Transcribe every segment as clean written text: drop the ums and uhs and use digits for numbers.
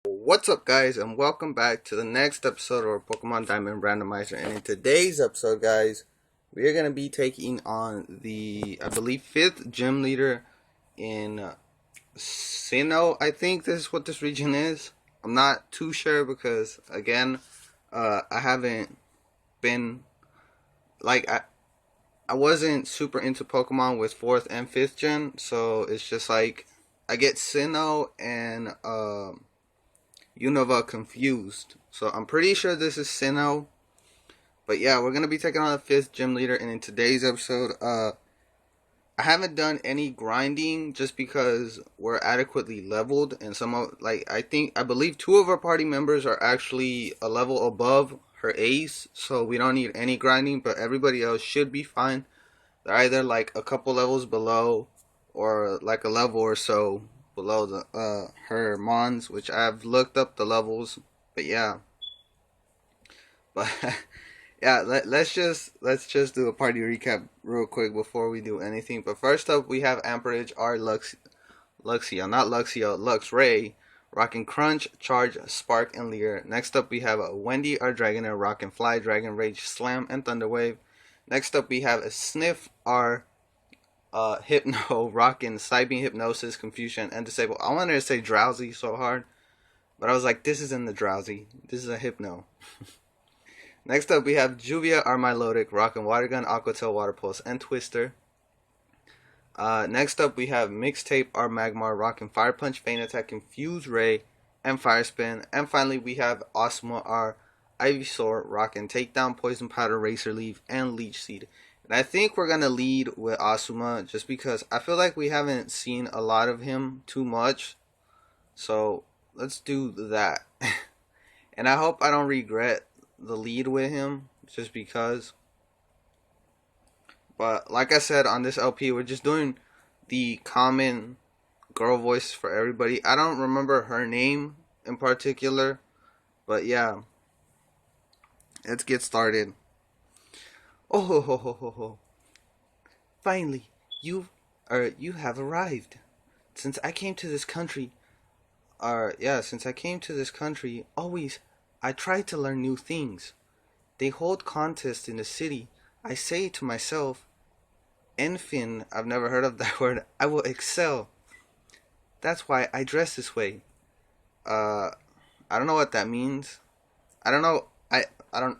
What's up, guys, and welcome back to the next episode of our Pokemon Diamond Randomizer. And in today's episode, guys, we are going to be taking on the, I believe, 5th gym leader in Sinnoh. I think this is what this region is. I'm not too sure because, again, I haven't been, like, I wasn't super into Pokemon with 4th and 5th gen, so it's just like, I get Sinnoh and, Unova confused. So I'm pretty sure this is Sinnoh. But yeah, we're gonna be taking on the 5th gym leader, and in today's episode, I haven't done any grinding just because we're adequately leveled, and some of I believe two of our party members are actually a level above her ace, so we don't need any grinding. But everybody else should be fine. They're either like a couple levels below, or like a level or so below the her mons, which I've looked up the levels. But yeah, but yeah, let's just do a party recap real quick before we do anything. But first up, we have Amperage, our Luxio, not Luxio, Luxray, rocking Crunch, Charge, Spark, and Leer. Next up, we have Wendy, our Dragonair, rocking Fly, Dragon Rage, Slam, and Thunderwave. Next up, we have a Sniff, our Hypno, rocking Psybeam, Hypnosis, Confusion, and Disable. I wanted to say Drowsy so hard, but I was like, this isn't the Drowsy. This is a Hypno. Next up, we have Juvia, our Milotic, rocking Water Gun, Aqua Tail, Water Pulse, and Twister. Next up, we have Mixtape, our Magmar, rocking Fire Punch, Feint Attack, Confuse Ray, and Fire Spin. And finally, we have Osmo, our Ivysaur, rocking Takedown, Poison Powder, Racer Leaf, and Leech Seed. And I think we're going to lead with Asuma just because I feel like we haven't seen a lot of him too much. So let's do that. And I hope I don't regret the lead with him just because. But like I said on this LP, we're just doing the common girl voice for everybody. I don't remember her name in particular, but yeah, let's get started. Oh ho ho ho ho ho! Finally, you have arrived. Since I came to this country, since I came to this country, always I try to learn new things. They hold contests in the city. I say to myself, Enfin, I've never heard of that word. I will excel. That's why I dress this way. Uh, I don't know what that means. I don't know. I don't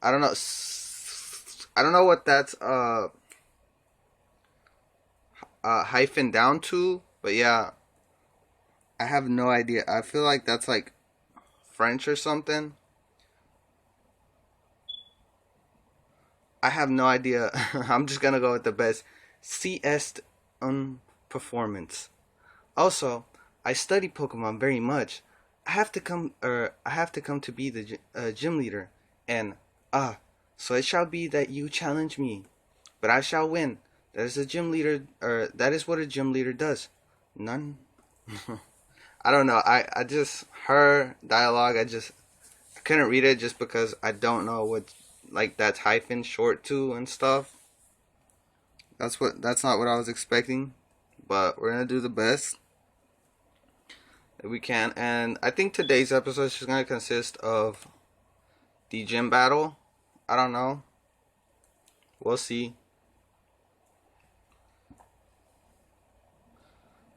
I don't know. I don't know what that's hyphen down to, but yeah, I have no idea. I feel like that's like French or something. I have no idea. I'm just gonna go with the best. CS performance. Also, I study Pokemon very much. I have to come to be the gym leader, and so it shall be that you challenge me, but I shall win. That is a gym leader, or that is what a gym leader does. None. I don't know. I just her dialogue. I couldn't read it just because I don't know what like that's hyphen short to and stuff. That's not what I was expecting, but we're gonna do the best that we can. And I think today's episode is just gonna consist of the gym battle. I don't know. We'll see.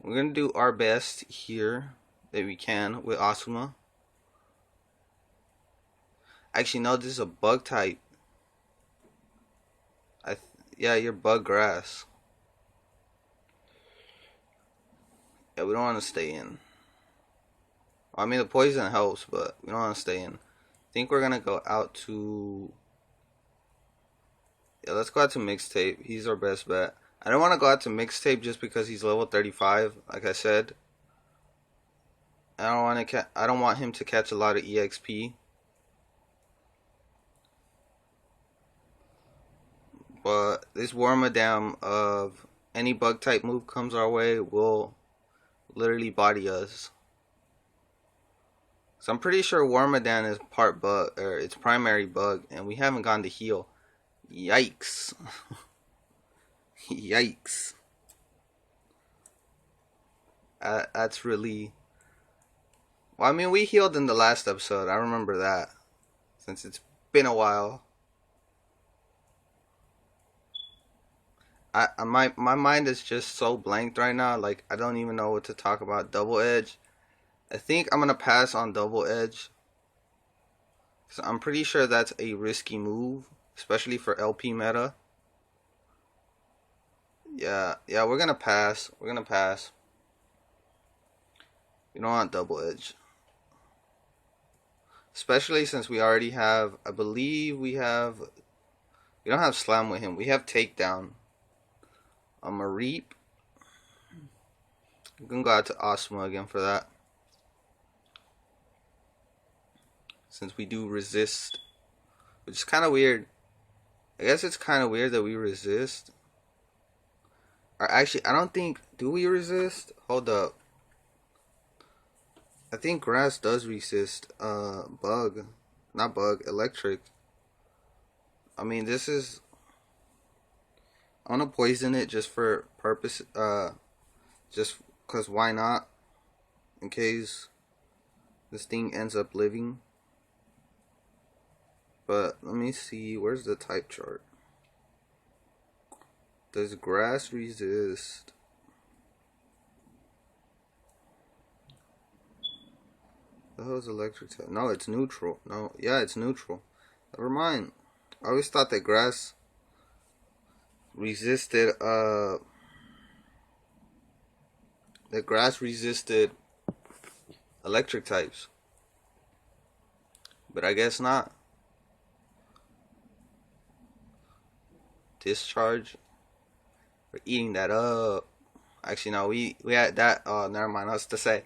We're gonna do our best here that we can with Asuma. Actually, no, this is a bug type. Yeah, you're bug grass. Yeah, we don't want to stay in. Well, I mean, the poison helps, but we don't want to stay in. I think we're gonna go out to. Yeah, let's go out to Mixtape. He's our best bet. I don't want to go out to Mixtape just because he's level 35. Like I said, I don't want him to catch a lot of EXP. But this Wormadam of any bug type move comes our way will literally body us. So I'm pretty sure Wormadam is part bug, or its primary bug, and we haven't gone to heal. Yikes. Yikes. That's really Well, I mean, we healed in the last episode. I remember that. Since it's been a while. My mind is just so blanked right now. Like, I don't even know what to talk about. Double Edge. I think I'm gonna pass on Double Edge. Cause I'm pretty sure that's a risky move, especially for LP meta. Yeah, we're gonna pass. We're gonna pass. We don't want Double Edge. Especially since we already have, I believe we don't have Slam with him. We have Takedown. A Reap. We can go out to Osma again for that. Since we do resist. Which is kind of weird. I guess it's kind of weird that we resist. Or actually, I don't think... Do we resist? Hold up. I think grass does resist bug. Not bug, electric. I mean, this is... I want to poison it just for purpose. Just because why not? In case this thing ends up living. But let me see. Where's the type chart? Does grass resist? The hell is electric type? No, it's neutral. No, yeah, it's neutral. Never mind. I always thought that grass resisted electric types. But I guess not. Discharge. We're eating that up. Actually, no, we had that. Oh, never mind. I was to say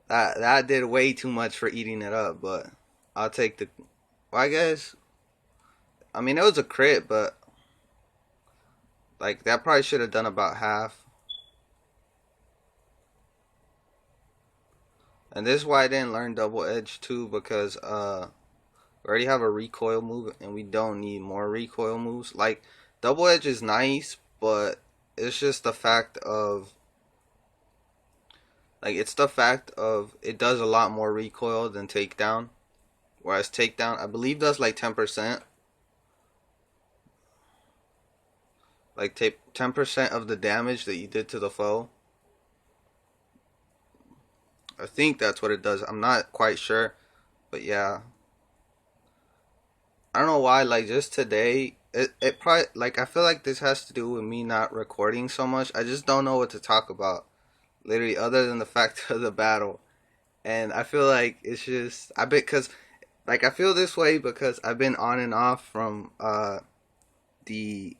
that did way too much for eating it up. But I'll take the. Well, I guess. I mean, it was a crit, but like that probably should have done about half. And this is why I didn't learn Double Edge too, because we already have a recoil move, and we don't need more recoil moves. Like Double Edge is nice, but it's just the fact of it does a lot more recoil than Takedown. Whereas Takedown, I believe, does like 10%. Like 10% of the damage that you did to the foe. I think that's what it does. I'm not quite sure. But yeah. I don't know why, like just today, it probably, like I feel like this has to do with me not recording so much. I just don't know what to talk about. Literally, other than the fact of the battle. And I feel like it's just, cause like I feel this way because I've been on and off from the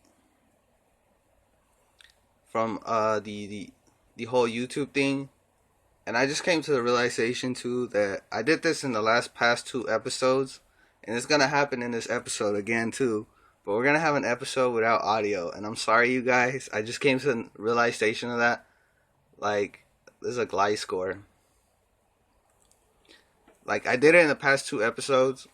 the whole YouTube thing, and I just came to the realization too that I did this in the past 2 episodes, and it's gonna happen in this episode again too. But we're gonna have an episode without audio, and I'm sorry, you guys. I just came to the realization of that. Like, this is a glide score. Like, I did it in the past 2 episodes,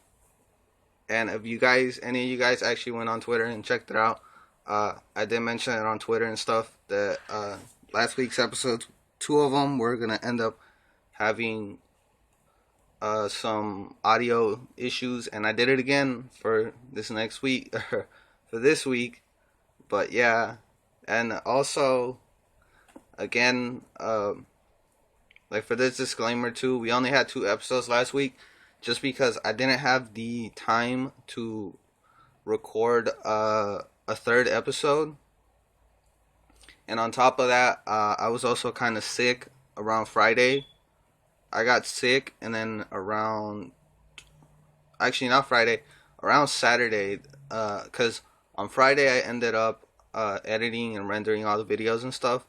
and if you guys, any of you guys actually went on Twitter and checked it out, I did mention it on Twitter and stuff that last week's episodes, 2 of them were gonna end up having some audio issues, and I did it again for this next week, for this week. But yeah, and also, again, like for this disclaimer too, we only had 2 episodes last week, just because I didn't have the time to record a 3rd episode. And on top of that, I was also kind of sick around Friday. I got sick, and then actually not Friday, around Saturday, because on Friday I ended up editing and rendering all the videos and stuff.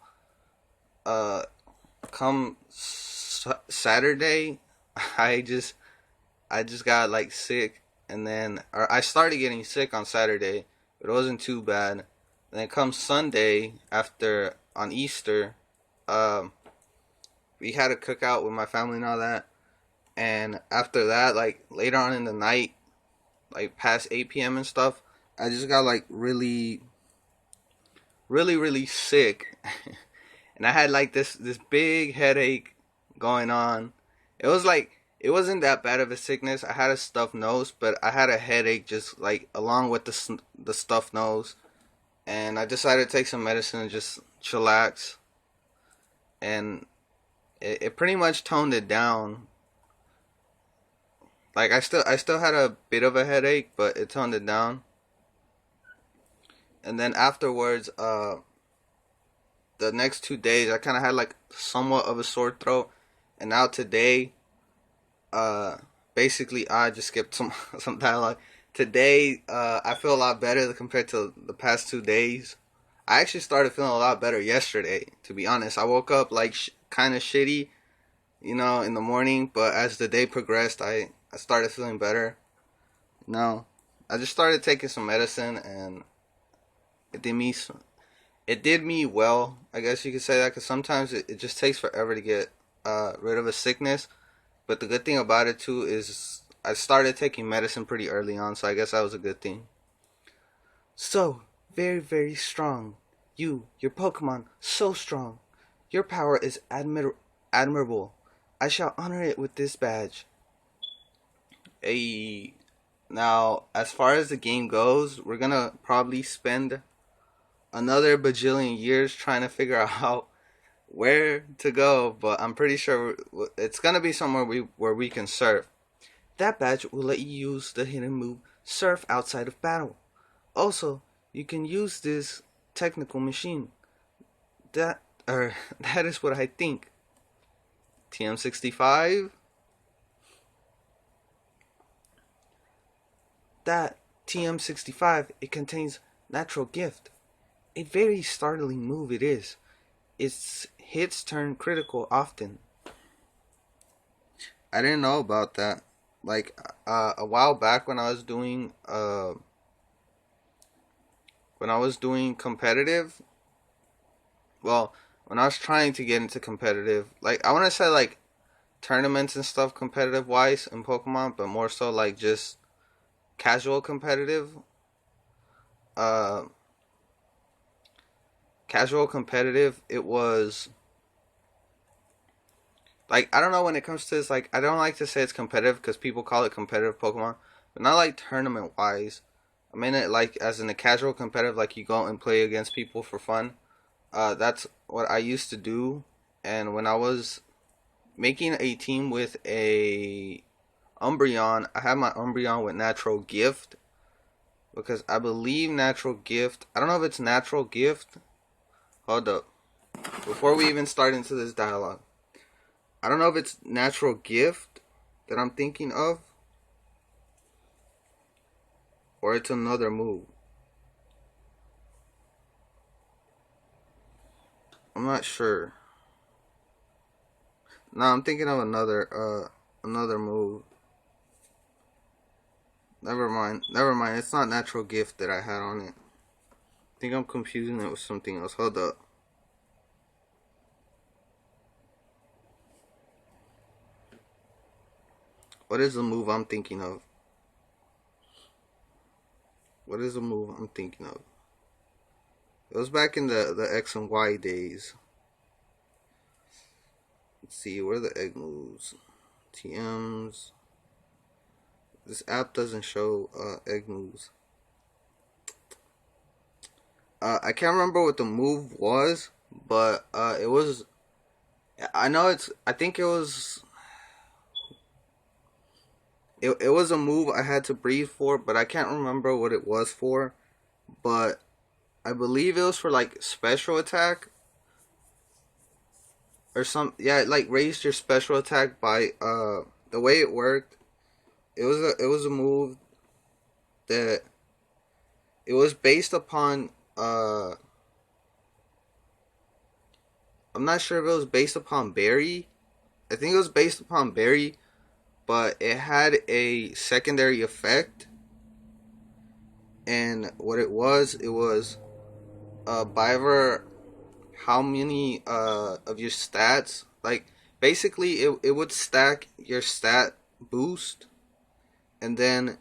Come Saturday, I just got like sick, and then I started getting sick on Saturday, but it wasn't too bad. And then come Sunday, on Easter, we had a cookout with my family and all that. And after that, like later on in the night, like past 8 p.m. and stuff, I just got like really, really, really sick. And I had like this big headache going on. It was like, it wasn't that bad of a sickness. I had a stuffed nose, but I had a headache just like along with the stuffed nose, and I decided to take some medicine and just chillax, and it pretty much toned it down. Like I still had a bit of a headache, but it toned it down. And then afterwards, the next 2 days I kind of had like somewhat of a sore throat, and now today, uh, basically I just skipped some some dialogue. Today, I feel a lot better compared to the past 2 days. I actually started feeling a lot better yesterday. To be honest, I woke up like kind of shitty, in the morning, but as the day progressed, I started feeling better. No, I just started taking some medicine, and it did me it did me well. I guess you could say that because sometimes it just takes forever to get rid of a sickness. But the good thing about it too is I started taking medicine pretty early on, so I guess that was a good thing. So very very strong. Your Pokemon, so strong. Your power is admirable. I shall honor it with this badge. A Now, as far as the game goes, we're gonna probably spend another bajillion years trying to figure out where to go, but I'm pretty sure it's gonna be somewhere where we can surf. That badge will let you use the hidden move Surf outside of battle. Also, you can use this technical machine. That that is what I think. TM65. That TM65, it contains natural gift. A very startling move it is. Its hits turn critical often. I didn't know about that. Like a while back when I was doing competitive, well, when I was trying to get into competitive, like I want to say like tournaments and stuff competitive wise in Pokemon, but more so like just casual competitive. Uh Casual competitive, it was like I don't know when it comes to this. Like I don't like to say it's competitive because people call it competitive Pokemon, but not like tournament wise. I mean it like as in a casual competitive, like you go and play against people for fun. That's what I used to do, and when I was making a team with a Umbreon, I had my Umbreon with Natural Gift because I believe Natural Gift. I don't know if it's Natural Gift. Hold up, before we even start into this dialogue. I don't know if it's Natural Gift that I'm thinking of, or it's another move. I'm not sure. No, I'm thinking of another move. Never mind. Never mind. It's not Natural Gift that I had on it. I think I'm confusing it with something else. Hold up. What is the move I'm thinking of? What is the move I'm thinking of? It was back in the X and Y days. Let's see, where are the egg moves? TMs. This app doesn't show egg moves. I can't remember what the move was, but it was. I know it's. I think it was. It was a move I had to breathe for, but I can't remember what it was for. But I believe it was for like special attack or some. Yeah, it like raised your special attack by the way it worked. It was a move that it was based upon I'm not sure if it was based upon Berry. I think it was based upon Berry, but it had a secondary effect. And what it was by ever how many of your stats. Like basically, it would stack your stat boost, and then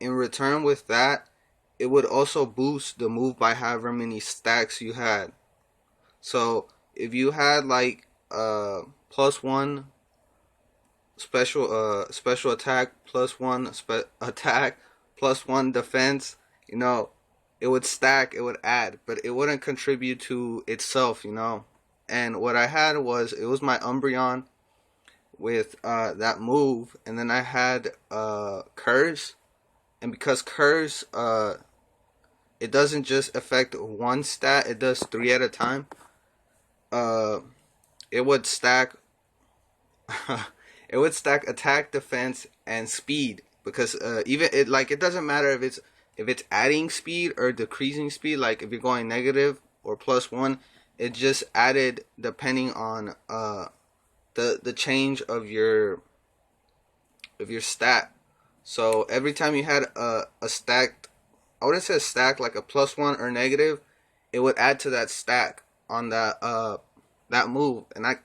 in return with that, it would also boost the move by however many stacks you had. So if you had like plus one special attack plus one attack plus one defense, you know, it would stack, it would add, but it wouldn't contribute to itself, you know. And what I had was, it was my Umbreon with that move, and then I had Curse, and because Curse it doesn't just affect one stat, it does three at a time. Uh, it would stack it would stack attack, defense, and speed, because even it, like, it doesn't matter if it's adding speed or decreasing speed. Like if you're going negative or plus one, it just added depending on the change of your stat. So every time you had a stacked, I wouldn't say a stack, like a plus one or negative, it would add to that stack on that move. And I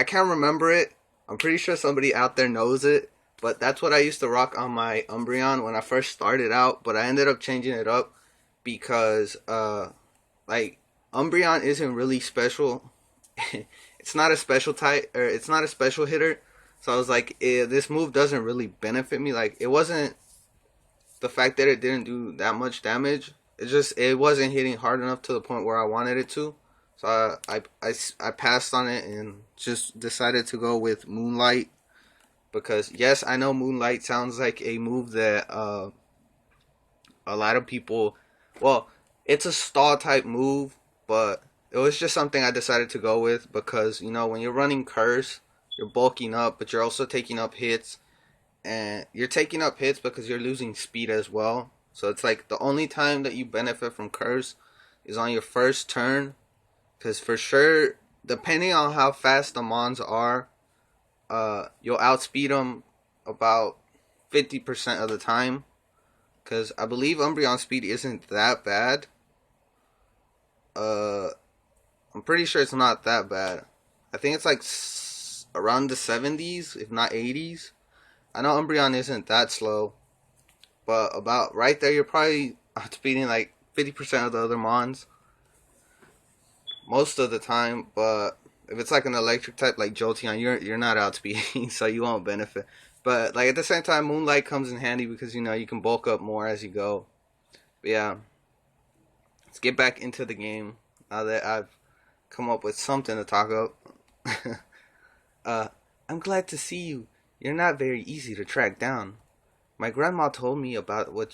can't remember it. I'm pretty sure somebody out there knows it, but that's what I used to rock on my Umbreon when I first started out. But I ended up changing it up because like, Umbreon isn't really special. It's not a special type, or it's not a special hitter. So I was like, this move doesn't really benefit me. Like, it wasn't the fact that it didn't do that much damage. It just, it wasn't hitting hard enough to the point where I wanted it to. So I passed on it and just decided to go with Moonlight, because yes, I know Moonlight sounds like a move that a lot of people, well, it's a stall type move, but it was just something I decided to go with because, you know, when you're running Curse, you're bulking up, but you're also taking up hits, and you're taking up hits because you're losing speed as well. So it's like the only time that you benefit from Curse is on your first turn, because for sure, depending on how fast the Mons are, you'll outspeed them about 50% of the time. Because I believe Umbreon speed isn't that bad. I'm pretty sure it's not that bad. I think it's like around the 70s, if not 80s. I know Umbreon isn't that slow, but about right there, you're probably outspeeding like 50% of the other Mons most of the time. But if it's like an electric type like Jolteon, you're not outspeeding, so you won't benefit. But like, at the same time, Moonlight comes in handy because, you know, you can bulk up more as you go. But yeah, let's get back into the game now that I've come up with something to talk about. uh, I'm glad to see you. You're not very easy to track down. My grandma told me about what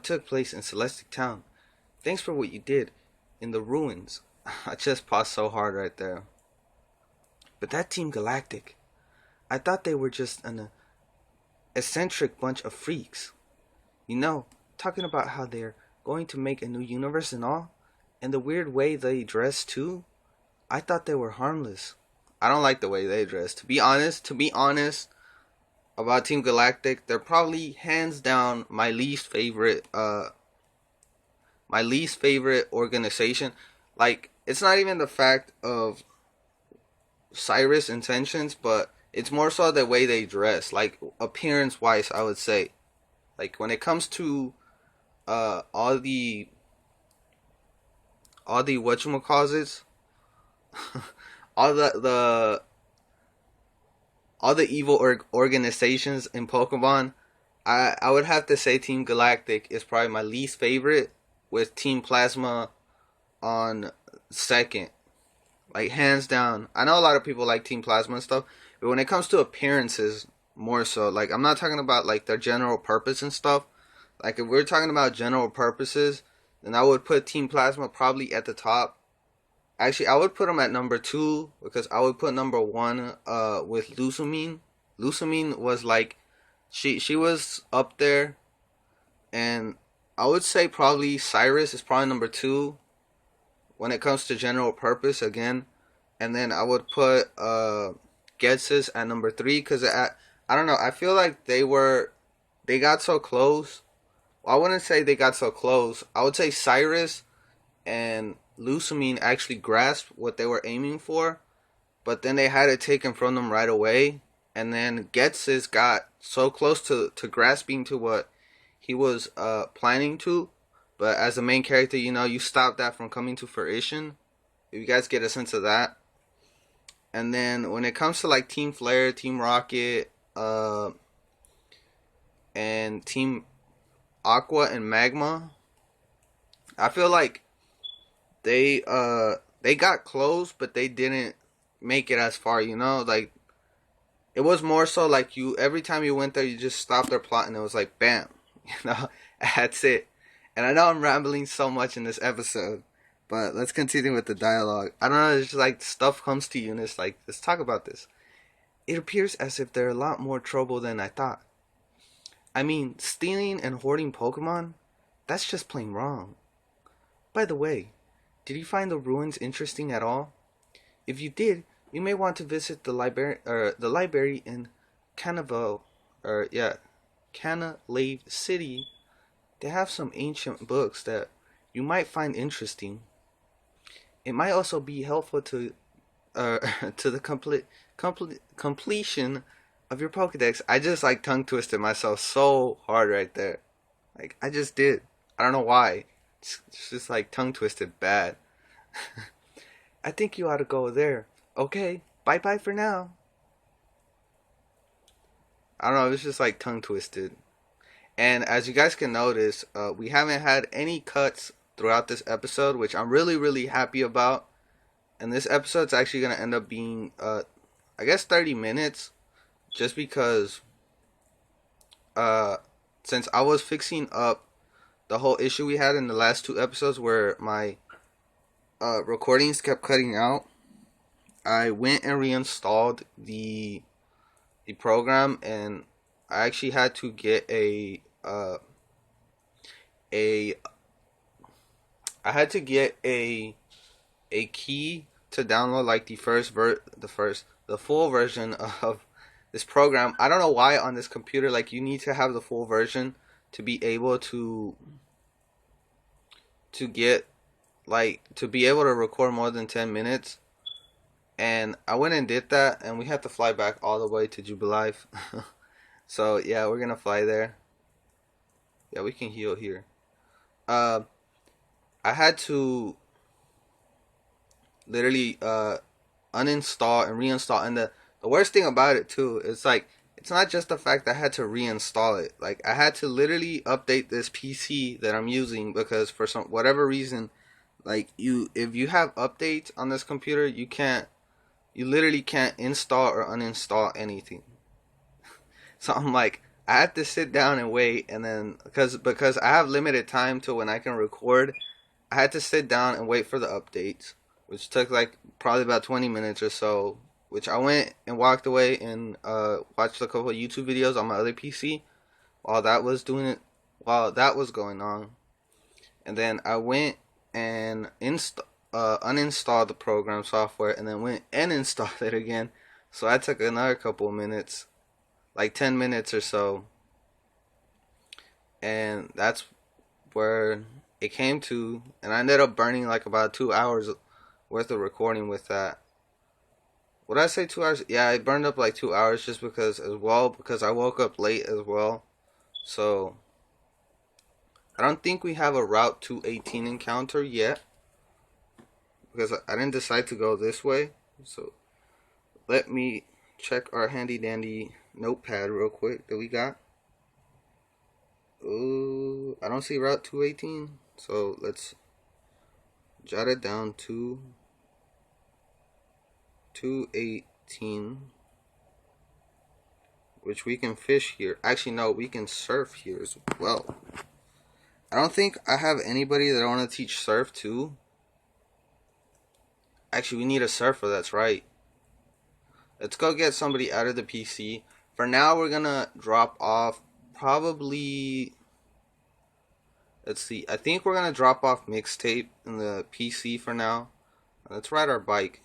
took place in Celestic Town. Thanks for what you did in the ruins. I just paused so hard right there. But that Team Galactic, I thought they were just an eccentric bunch of freaks. You know, talking about how they're going to make a new universe and all, and the weird way they dress too. I thought they were harmless. I don't like the way they dress. To be honest, about Team Galactic, they're probably hands down my least favorite organization. Like, it's not even the fact of Cyrus' intentions, but it's more so the way they dress, like appearance wise, I would say. Like, when it comes to all the whatchamacallits, all all the evil organizations in Pokemon, I would have to say Team Galactic is probably my least favorite, with Team Plasma on second. Like, hands down. I know a lot of people like Team Plasma and stuff, but when it comes to appearances, more so. Like, I'm not talking about like their general purpose and stuff. Like, if we're talking about general purposes, then I would put Team Plasma probably at the top. Actually, I would put them at number 2, because I would put number 1 with Lucamine. Lucamine was like, she was up there, and I would say probably Cyrus is probably number 2 when it comes to general purpose again. And then I would put Getsis at number 3, because I don't know, I feel like they got so close. Well, I wouldn't say they got so close. I would say Cyrus and Lucamine actually grasped what they were aiming for, but then they had it taken from them right away. And then Getsis got so close to grasping to what he was planning to, but as the main character, you know, you stop that from coming to fruition. If you guys get a sense of that. And then when it comes to like Team Flare, Team Rocket, and Team Aqua and Magma, I feel like they got close, but they didn't make it as far. You know, like it was more so like you every time you went there, you just stopped their plot, and it was like bam, you know, that's it. And I know I'm rambling so much in this episode, but let's continue with the dialogue. I don't know, it's just like stuff comes to you, and it's like let's talk about this. It appears as if they're a lot more trouble than I thought. I mean, stealing and hoarding Pokemon? That's just plain wrong. By the way, did you find the ruins interesting at all? If you did, you may want to visit the library in Canavo, or yeah, Canalave City. They have some ancient books that you might find interesting. It might also be helpful to to the completion of your Pokedex. I just like tongue twisted myself so hard right there. Like I just did. I don't know why. It's just like tongue twisted bad. I think you ought to go there. Okay, bye bye for now. I don't know, it's just like tongue twisted. And as you guys can notice, we haven't had any cuts throughout this episode, which I'm really, really happy about. And this episode's actually going to end up being, I guess, 30 minutes. Just because, since I was fixing up the whole issue we had in the last two episodes where my recordings kept cutting out, I went and reinstalled the program, and I actually had to get a I had to get a key to download like the full version of this program. I don't know why on this computer like you need to have the full version to be able to get like to be able to record more than 10 minutes. And I went and did that, and we had to fly back all the way to Jubilife. So yeah, we're gonna fly there. Yeah, we can heal here. I had to literally uninstall and reinstall, and the worst thing about it too is like it's not just the fact that I had to reinstall it. Like I had to literally update this PC that I'm using because for some whatever reason, like if you have updates on this computer, you literally can't install or uninstall anything. So I'm like, I have to sit down and wait, and then because I have limited time to when I can record, I had to sit down and wait for the updates, which took like probably about 20 minutes or so. Which I went and walked away and watched a couple of YouTube videos on my other PC while that was going on, and then I went and uninstalled the program software, and then went and installed it again. So I took another couple of minutes, like 10 minutes or so, and that's where it came to. And I ended up burning like about 2 hours worth of recording with that. Would I say 2 hours? Yeah, I burned up like 2 hours just because I woke up late as well. So I don't think we have a Route 218 encounter yet, because I didn't decide to go this way. So let me check our handy dandy notepad real quick that we got. Ooh, I don't see Route 218. So let's jot it down to 218, which we can fish here. Actually, no, we can surf here as well. I don't think I have anybody that I want to teach surf to. Actually, we need a surfer, that's right. Let's go get somebody out of the PC. For now, we're gonna drop off probably... Let's see. I think we're gonna drop off Mixtape in the PC for now. Let's ride our bike.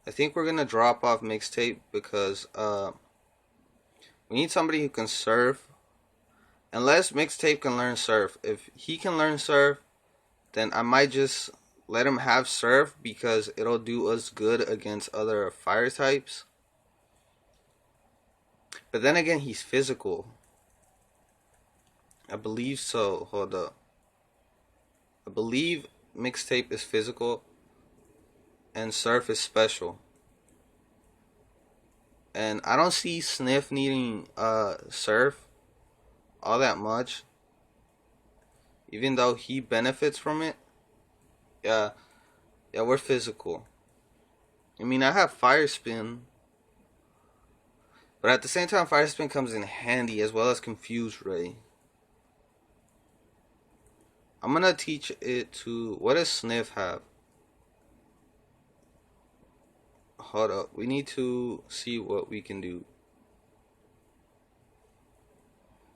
I think we're gonna drop off Mixtape because we need somebody who can surf. Unless Mixtape can learn surf. If he can learn surf, then I might just let him have surf because it'll do us good against other fire types. But then again, he's physical. I believe so. Hold up. I believe Mixtape is physical. and Surf is special. And I don't see Sniff needing Surf all that much, even though he benefits from it. Yeah, yeah, we're physical. I mean, I have Fire Spin, but at the same time, Fire Spin comes in handy as well as Confuse Ray. I'm gonna teach it to. What does Sniff have? Hold up, we need to see what we can do.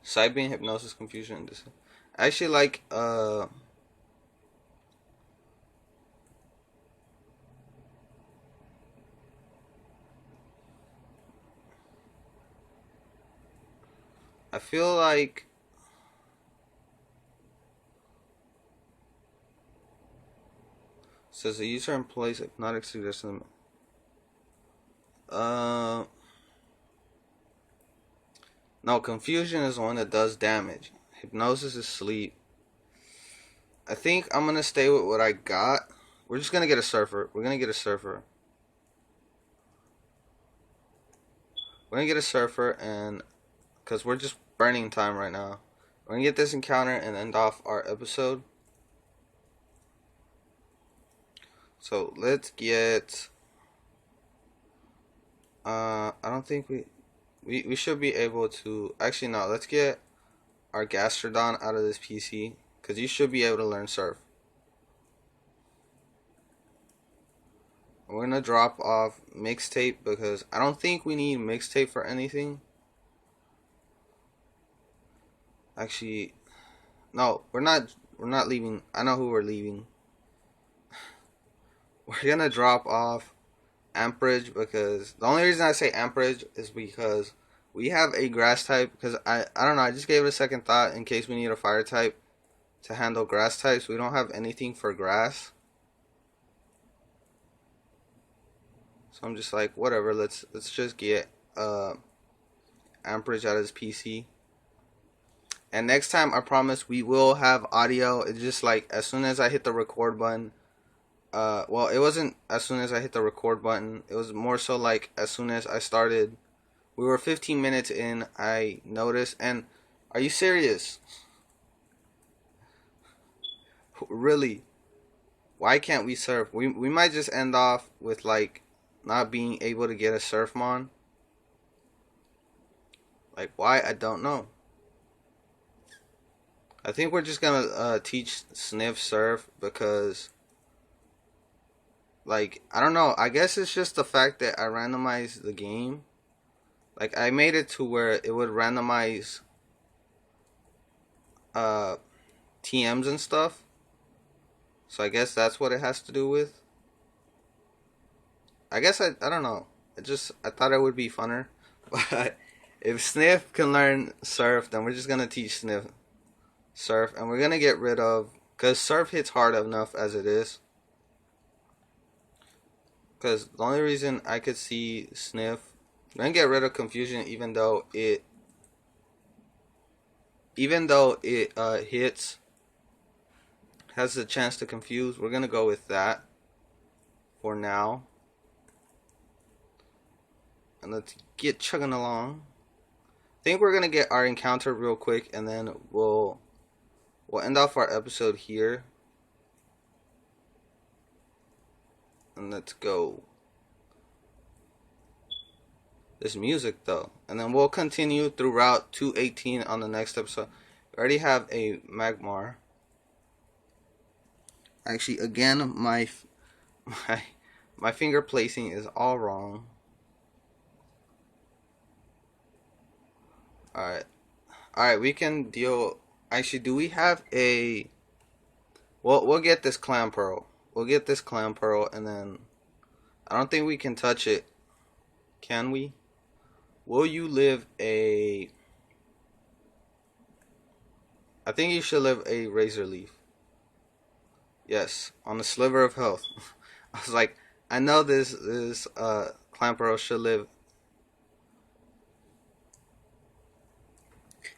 Psybeam, Hypnosis, Confusion. I actually like I feel like says the user employs hypnotic suggestion. No, Confusion is the one that does damage. Hypnosis is sleep. I think I'm gonna stay with what I got. We're just gonna get a Surfer. We're gonna get a Surfer. We're gonna get a Surfer, and because we're just burning time right now, we're gonna get this encounter and end off our episode. So let's get. I don't think we should be able to. Actually, no. Let's get our Gastrodon out of this PC, because you should be able to learn Surf. We're gonna drop off Mixtape because I don't think we need Mixtape for anything. Actually, no, we're not leaving. I know who we're leaving. We're gonna drop off Amperage, because the only reason I say Amperage is because we have a grass type. Because I don't know, I just gave it a second thought in case we need a fire type to handle grass types. We don't have anything for grass. So I'm just like, whatever, let's just get Amperage out of his PC. And next time, I promise we will have audio. It's just like as soon as I hit the record button. Well, it wasn't as soon as I hit the record button. It was more so like as soon as I started. We were 15 minutes in, I noticed. And are you serious? Really? Why can't we surf? We might just end off with like not being able to get a Surfmon. Like why? I don't know. I think we're just gonna teach Sniff Surf because, like, I don't know. I guess it's just the fact that I randomized the game. Like, I made it to where it would randomize TMs and stuff. So I guess that's what it has to do with. I guess I don't know. I thought it would be funner. But if Sniff can learn Surf, then we're just gonna teach Sniff Surf, and we're gonna get rid of, because Surf hits hard enough as it is. Because the only reason I could see Sniff, we're gonna get rid of Confusion, even though it hits, has the chance to confuse. We're gonna go with that for now, and let's get chugging along. I think we're gonna get our encounter real quick, and then we'll end off our episode here. And let's go. This music though. And then we'll continue through Route 218 on the next episode. We already have a Magmar. Actually, again, my finger placing is all wrong. Alright, we can deal. Actually, do we have a... We'll get this Clamperl. We'll get this Clamperl, and then I don't think we can touch it. Can we? Will you live a... I think you should live a Razor Leaf. Yes, on a sliver of health. I was like, I know this Clamperl should live.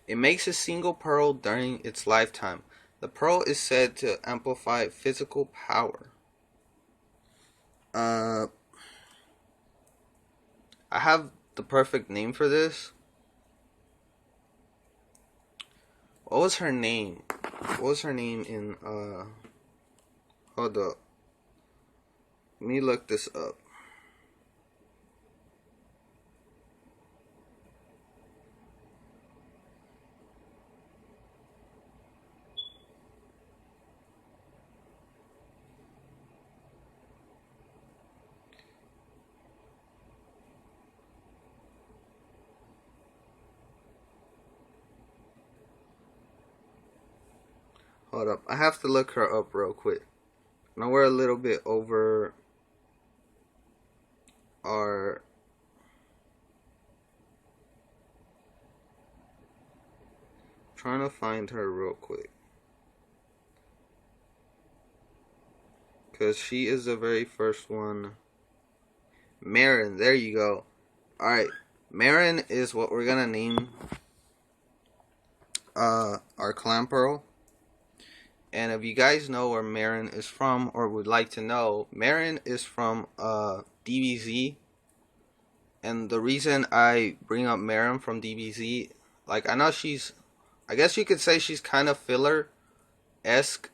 It makes a single pearl during its lifetime. The pearl is said to amplify physical power. I have the perfect name for this. What was her name? What was her name in hold up. Let me look this up. Hold up. I have to look her up real quick. Now we're a little bit over our trying to find her real quick. Because she is the very first one. Marin, there you go. Alright. Marin is what we're gonna name our clan pearl. And if you guys know where Marin is from or would like to know, Marin is from DBZ. And the reason I bring up Marin from DBZ, like I know I guess you could say she's kind of filler-esque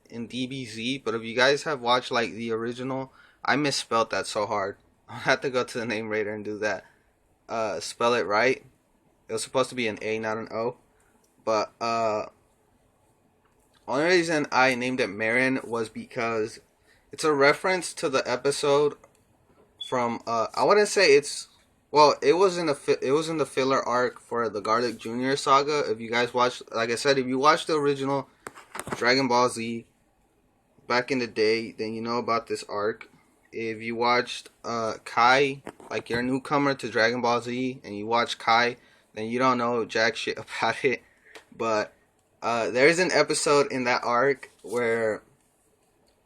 in DBZ, but if you guys have watched like the original, I misspelled that so hard. I'll have to go to the name raider and do that. Spell it right. It was supposed to be an A, not an O. But only reason I named it Marin was because it's a reference to the episode from I wouldn't say it's well, it was in the filler arc for the Garlic Jr. saga. If you guys watched, like I said, if you watched the original Dragon Ball Z back in the day, then you know about this arc. If you watched Kai, like you're a newcomer to Dragon Ball Z, and you watch Kai, then you don't know jack shit about it. But there's an episode in that arc where,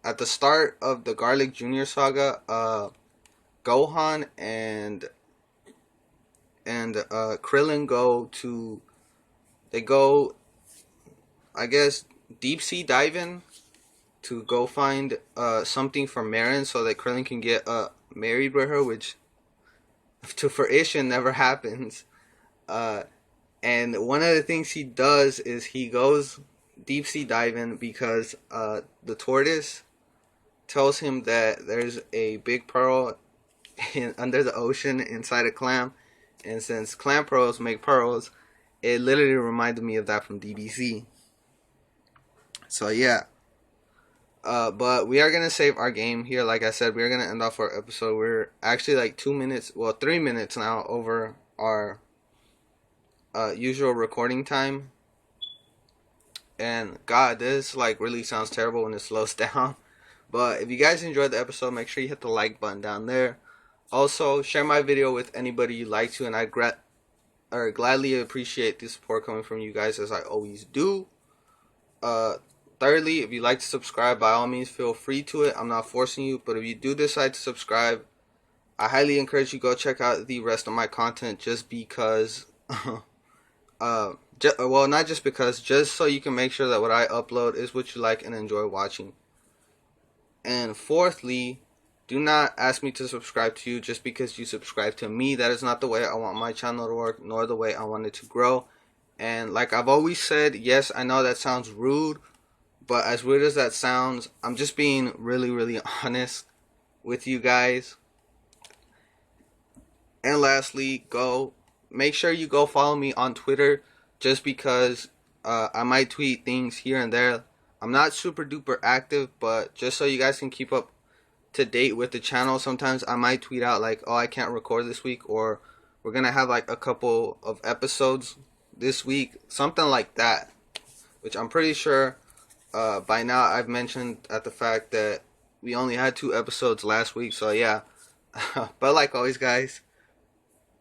at the start of the Garlic Jr. saga, Gohan and Krillin go, I guess, deep sea diving to go find something from Marin so that Krillin can get married with her, which to fruition never happens. And one of the things he does is he goes deep sea diving because the tortoise tells him that there's a big pearl under the ocean inside a clam. And since clam pearls make pearls, it literally reminded me of that from DBZ. So yeah. But we are going to save our game here. Like I said, we are going to end off our episode. We're actually like 3 minutes now over our usual recording time. And God, this like really sounds terrible when it slows down. But if you guys enjoyed the episode, make sure you hit the like button down there. Also, share my video with anybody you'd like to, and I gladly appreciate the support coming from you guys, as I always do. Thirdly, if you'd like to subscribe, by all means, feel free to it. I'm not forcing you, but if you do decide to subscribe, I highly encourage you to go check out the rest of my content just because, well, not just because, just so you can make sure that what I upload is what you like and enjoy watching. And fourthly, do not ask me to subscribe to you just because you subscribe to me. That is not the way I want my channel to work, nor the way I want it to grow. And like I've always said, yes, I know that sounds rude, but as weird as that sounds, I'm just being really, really honest with you guys. And lastly, make sure you go follow me on Twitter, just because I might tweet things here and there. I'm not super duper active, but just so you guys can keep up to date with the channel, sometimes I might tweet out like, oh, I can't record this week, or we're gonna have like a couple of episodes this week, something like that, which I'm pretty sure by now I've mentioned at the fact that we only had 2 episodes last week. So yeah. But like always, guys,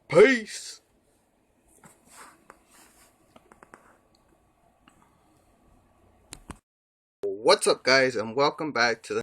peace. What's up, guys, and welcome back to the